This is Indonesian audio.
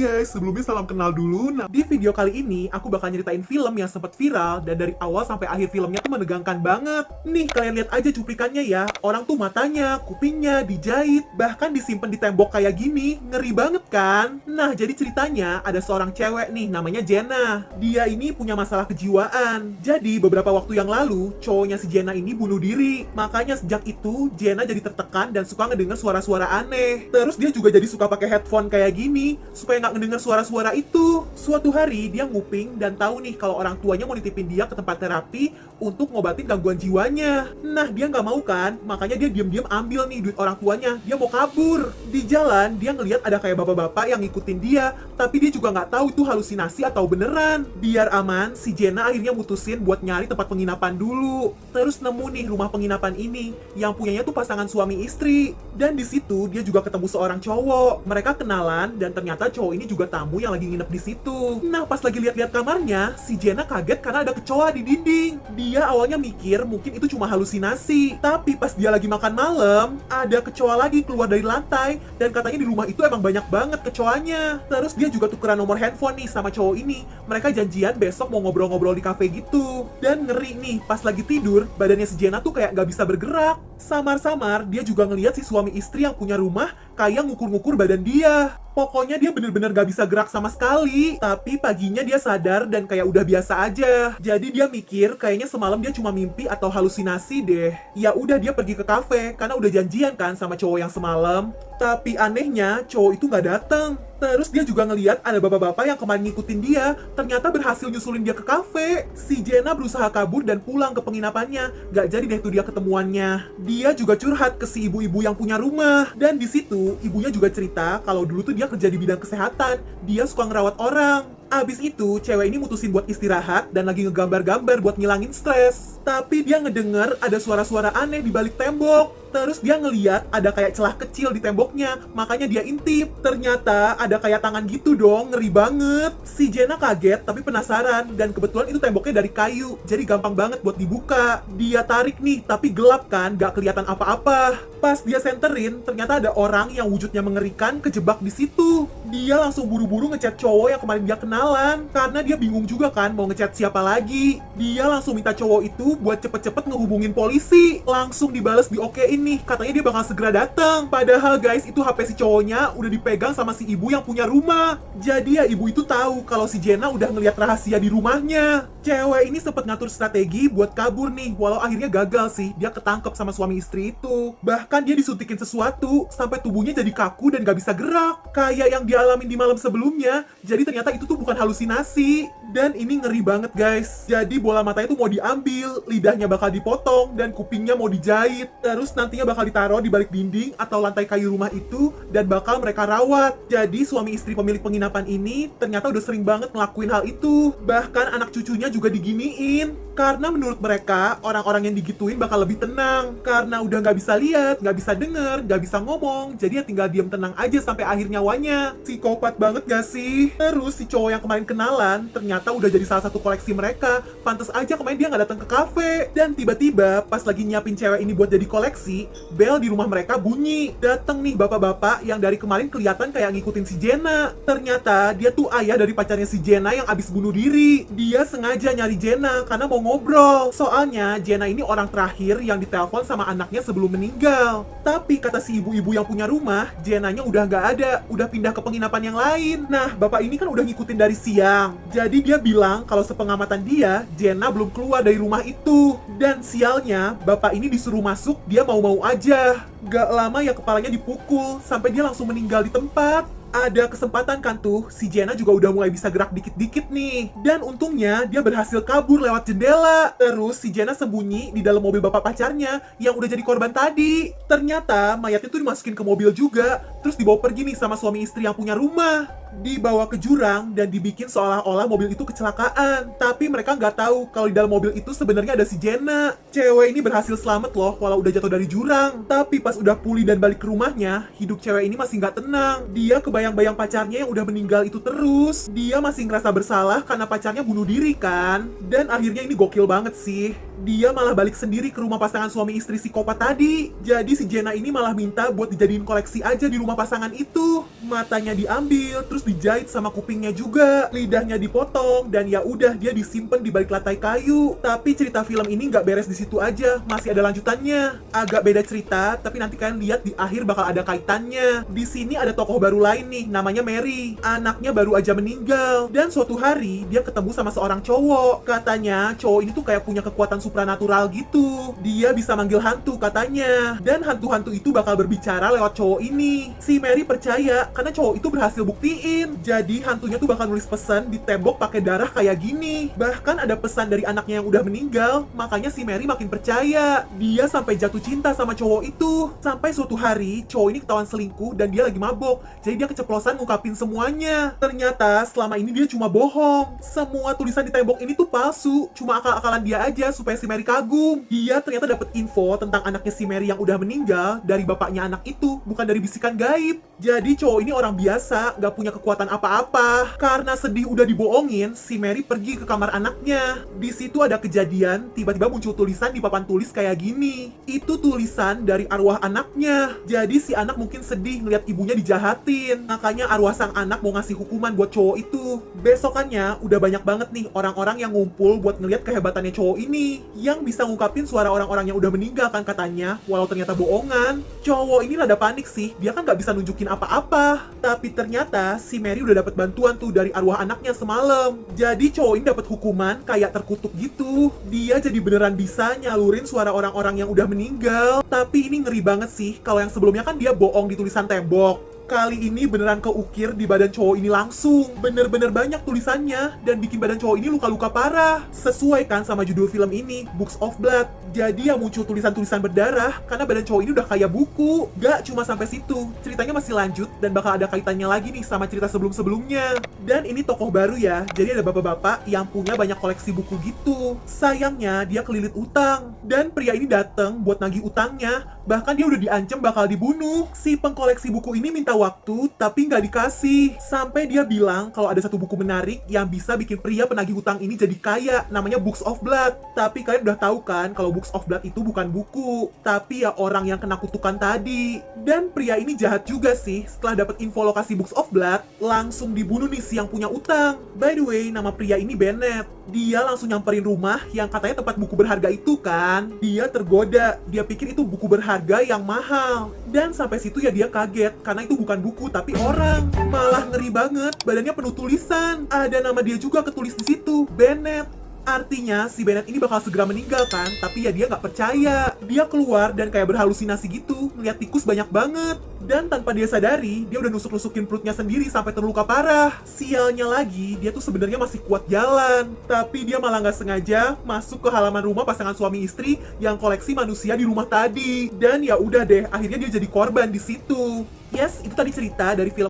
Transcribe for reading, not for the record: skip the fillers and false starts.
guys, sebelumnya salam kenal dulu. Nah, di video kali ini aku bakal nyeritain film yang sempat viral dan dari awal sampai akhir filmnya tuh menegangkan banget. Nih, kalian lihat aja cuplikannya ya. Orang tuh matanya, kupingnya dijahit, bahkan disimpan di tembok kayak gini. Ngeri banget kan? Nah, jadi ceritanya ada seorang cewek nih namanya Jenna. Dia ini punya masalah kejiwaan. Jadi beberapa waktu yang lalu, cowoknya si Jenna ini bunuh diri. Makanya sejak itu, Jenna jadi tertekan dan suka ngedenger suara-suara aneh. Terus dia juga jadi suka pakai headphone kayak gini supaya nggak ngedenger suara-suara itu. Suatu hari dia nguping dan tahu nih kalau orang tuanya mau nitipin dia ke tempat terapi untuk ngobatin gangguan jiwanya. Nah, dia nggak mau kan, makanya dia diam-diam ambil nih duit orang tuanya. Dia mau kabur. Di jalan dia ngelihat ada kayak bapak-bapak yang ngikutin dia, tapi dia juga nggak tahu itu halusinasi atau beneran. Biar aman, si Jenna akhirnya mutusin buat nyari tempat penginapan dulu. Terus nemu nih rumah penginapan ini yang punyanya tuh pasangan suami istri. Dan di situ dia juga ketemu seorang cowok. Mereka kenalan dan ternyata cowok ini juga tamu yang lagi nginep di situ. Nah, pas lagi lihat-lihat kamarnya, si Jenna kaget karena ada kecoa di dinding. Dia awalnya mikir mungkin itu cuma halusinasi. Tapi pas dia lagi makan malam, ada kecoa lagi keluar dari lantai dan katanya di rumah itu emang banyak banget kecoanya. Terus dia juga tukeran nomor handphone nih sama cowok ini. Mereka janjian besok mau ngobrol-ngobrol di kafe gitu. Dan ngeri nih, pas lagi tidur, badannya si Jenna tuh kayak gak bisa bergerak. Samar-samar, dia juga ngeliat si suami istri yang punya rumah kayak ngukur-ngukur badan dia. Pokoknya dia bener-bener gak bisa gerak sama sekali. Tapi paginya dia sadar dan kayak udah biasa aja. Jadi dia mikir kayaknya semalam dia cuma mimpi atau halusinasi deh. Ya udah dia pergi ke kafe karena udah janjian kan sama cowok yang semalam. Tapi anehnya cowok itu gak datang. Terus dia juga ngeliat ada bapak-bapak yang kemarin ngikutin dia, ternyata berhasil nyusulin dia ke kafe. Si Jenna berusaha kabur dan pulang ke penginapannya. Gak jadi deh tuh dia ketemuannya. Dia juga curhat ke si ibu-ibu yang punya rumah. Dan di situ ibunya juga cerita kalau dulu tuh dia kerja di bidang kesehatan. Dia suka ngerawat orang. Abis itu, cewek ini mutusin buat istirahat dan lagi ngegambar-gambar buat ngilangin stres. Tapi dia ngedenger ada suara-suara aneh di balik tembok. Terus dia ngeliat ada kayak celah kecil di temboknya, makanya dia intip. Ternyata ada kayak tangan gitu dong, ngeri banget. Si Jenna kaget tapi penasaran dan kebetulan itu temboknya dari kayu, jadi gampang banget buat dibuka. Dia tarik nih, tapi gelap kan, gak kelihatan apa-apa. Pas dia senterin, ternyata ada orang yang wujudnya mengerikan kejebak di situ. Dia langsung buru-buru ngechat cowok yang kemarin dia kenalan, karena dia bingung juga kan mau ngechat siapa lagi. Dia langsung minta cowok itu buat cepet-cepet ngehubungin polisi. Langsung dibales di okein nih, katanya dia bakal segera datang. Padahal guys, itu HP si cowoknya udah dipegang sama si ibu yang punya rumah. Jadi ya ibu itu tahu kalau si Jenna udah ngeliat rahasia di rumahnya. Cewek ini sempet ngatur strategi buat kabur nih, walau akhirnya gagal sih. Dia ketangkep sama suami istri itu. Bahkan dia disuntikin sesuatu sampai tubuhnya jadi kaku dan gak bisa gerak, kayak yang dialamin di malam sebelumnya. Jadi ternyata itu tuh bukan halusinasi. Dan ini ngeri banget guys. Jadi bola matanya tuh mau diambil, lidahnya bakal dipotong, dan kupingnya mau dijahit. Terus nantinya bakal ditaruh di balik dinding atau lantai kayu rumah itu dan bakal mereka rawat. Jadi suami istri pemilik penginapan ini ternyata udah sering banget ngelakuin hal itu. Bahkan anak cucunya juga diginiin. Karena menurut mereka, orang-orang yang digituin bakal lebih tenang. Karena udah gak bisa lihat, gak bisa denger, gak bisa ngomong. Jadi ya tinggal diam tenang aja sampai akhir nyawanya. Psikopat banget gak sih? Terus si cowok yang kemarin kenalan ternyata udah jadi salah satu koleksi mereka. Pantes aja kemarin dia gak datang ke kafe. Dan tiba-tiba pas lagi nyiapin cewek ini buat jadi koleksi, bel di rumah mereka bunyi. Dateng nih bapak-bapak yang dari kemarin kelihatan kayak ngikutin si Jenna. Ternyata dia tuh ayah dari pacarnya si Jenna yang abis bunuh diri. Dia sengaja nyari Jenna karena mau ngobrol. Soalnya Jenna ini orang terakhir yang ditelepon sama anaknya sebelum meninggal. Tapi kata si ibu-ibu yang punya rumah, Jennanya udah gak ada, udah pindah ke penginapan yang lain. Nah, bapak ini kan udah ngikutin dari siang. Jadi dia bilang kalau sepengamatan dia, Jenna belum keluar dari rumah itu. Dan sialnya, bapak ini disuruh masuk, dia mau-mau aja. Gak lama ya kepalanya dipukul, sampai dia langsung meninggal di tempat. Ada kesempatan kan tuh, si Jenna juga udah mulai bisa gerak dikit-dikit nih. Dan untungnya dia berhasil kabur lewat jendela. Terus si Jenna sembunyi di dalam mobil bapak pacarnya yang udah jadi korban tadi. Ternyata mayatnya tuh dimasukin ke mobil juga, terus dibawa pergi nih sama suami istri yang punya rumah. Dibawa ke jurang dan dibikin seolah-olah mobil itu kecelakaan. Tapi mereka nggak tahu kalau di dalam mobil itu sebenarnya ada si Jenna. Cewek ini berhasil selamat loh walau udah jatuh dari jurang. Tapi pas udah pulih dan balik ke rumahnya, hidup cewek ini masih nggak tenang. Dia kebanyakan bayang-bayang pacarnya yang udah meninggal itu terus. Dia masih ngerasa bersalah karena pacarnya bunuh diri kan. Dan akhirnya ini gokil banget sih. Dia malah balik sendiri ke rumah pasangan suami istri psikopat tadi. Jadi si Jenna ini malah minta buat dijadiin koleksi aja di rumah pasangan itu. Matanya diambil, terus dijahit sama kupingnya juga, lidahnya dipotong, dan ya udah dia disimpan di balik lantai kayu. Tapi cerita film ini nggak beres di situ aja, masih ada lanjutannya. Agak beda cerita, tapi nanti kalian lihat di akhir bakal ada kaitannya. Di sini ada tokoh baru lain nih, namanya Mary. Anaknya baru aja meninggal, dan suatu hari dia ketemu sama seorang cowok. Katanya cowok ini tuh kayak punya kekuatan supranatural gitu. Dia bisa manggil hantu katanya, dan hantu-hantu itu bakal berbicara lewat cowok ini. Si Mary percaya karena cowok itu berhasil buktiin. Jadi hantunya tuh bakal nulis pesan di tembok pakai darah kayak gini. Bahkan ada pesan dari anaknya yang udah meninggal. Makanya si Mary makin percaya. Dia sampai jatuh cinta sama cowok itu. Sampai suatu hari cowok ini ketahuan selingkuh dan dia lagi mabok. Jadi dia keceplosan ngungkapin semuanya. Ternyata selama ini dia cuma bohong. Semua tulisan di tembok ini tuh palsu. Cuma akal-akalan dia aja supaya si Mary kagum. Dia ternyata dapat info tentang anaknya si Mary yang udah meninggal dari bapaknya anak itu, bukan dari bisikan gaib. Jadi cowok ini orang biasa, gak punya kekuatan apa-apa. Karena sedih udah dibohongin, si Mary pergi ke kamar anaknya. Di situ ada kejadian, tiba-tiba muncul tulisan di papan tulis kayak gini. Itu tulisan dari arwah anaknya. Jadi si anak mungkin sedih ngeliat ibunya dijahatin. Makanya arwah sang anak mau ngasih hukuman buat cowok itu. Besokannya udah banyak banget nih orang-orang yang ngumpul buat ngeliat kehebatannya cowok ini. Yang bisa ngungkapin suara orang-orang yang udah meninggal kan katanya, walau ternyata bohongan. Cowok ini rada panik sih, dia kan gak bisa nunjukin apa-apa. Tapi ternyata si Mary udah dapat bantuan tuh dari arwah anaknya semalam. Jadi cowok ini dapat hukuman kayak terkutuk gitu. Dia jadi beneran bisa nyalurin suara orang-orang yang udah meninggal. Tapi ini ngeri banget sih, kalau yang sebelumnya kan dia bohong di tulisan tembok. Kali ini beneran keukir di badan cowok ini langsung. Bener-bener banyak tulisannya dan bikin badan cowok ini luka-luka parah. Sesuai kan sama judul film ini, Books of Blood. Jadi yang muncul tulisan-tulisan berdarah karena badan cowok ini udah kayak buku. Gak cuma sampai situ, ceritanya masih lanjut dan bakal ada kaitannya lagi nih sama cerita sebelum-sebelumnya. Dan ini tokoh baru ya, jadi ada bapak-bapak yang punya banyak koleksi buku gitu. Sayangnya dia kelilit utang dan pria ini datang buat nagih utangnya. Bahkan dia udah diancam bakal dibunuh. Si pengkoleksi buku ini minta waktu tapi nggak dikasih. Sampai dia bilang kalau ada satu buku menarik yang bisa bikin pria penagih hutang ini jadi kaya, namanya Books of Blood. Tapi kalian udah tahu kan kalau Books of Blood itu bukan buku, tapi ya orang yang kena kutukan tadi. Dan pria ini jahat juga sih. Setelah dapat info lokasi Books of Blood, langsung dibunuh nih si yang punya utang. By the way, nama pria ini Bennett. Dia langsung nyamperin rumah yang katanya tempat buku berharga itu kan. Dia tergoda, dia pikir itu buku berharga yang mahal. Dan sampai situ ya dia kaget, karena itu bukan buku tapi orang. Malah ngeri banget, badannya penuh tulisan. Ada nama dia juga ketulis di situ, Bennett. Artinya si Bennett ini bakal segera meninggal kan, tapi ya dia nggak percaya. Dia keluar dan kayak berhalusinasi gitu, ngeliat tikus banyak banget. Dan tanpa dia sadari, dia udah nusuk-nusukin perutnya sendiri sampai terluka parah. Sialnya lagi, dia tuh sebenarnya masih kuat jalan, tapi dia malah nggak sengaja masuk ke halaman rumah pasangan suami istri yang koleksi manusia di rumah tadi. Dan ya udah deh, akhirnya dia jadi korban di situ. Yes, itu tadi cerita dari film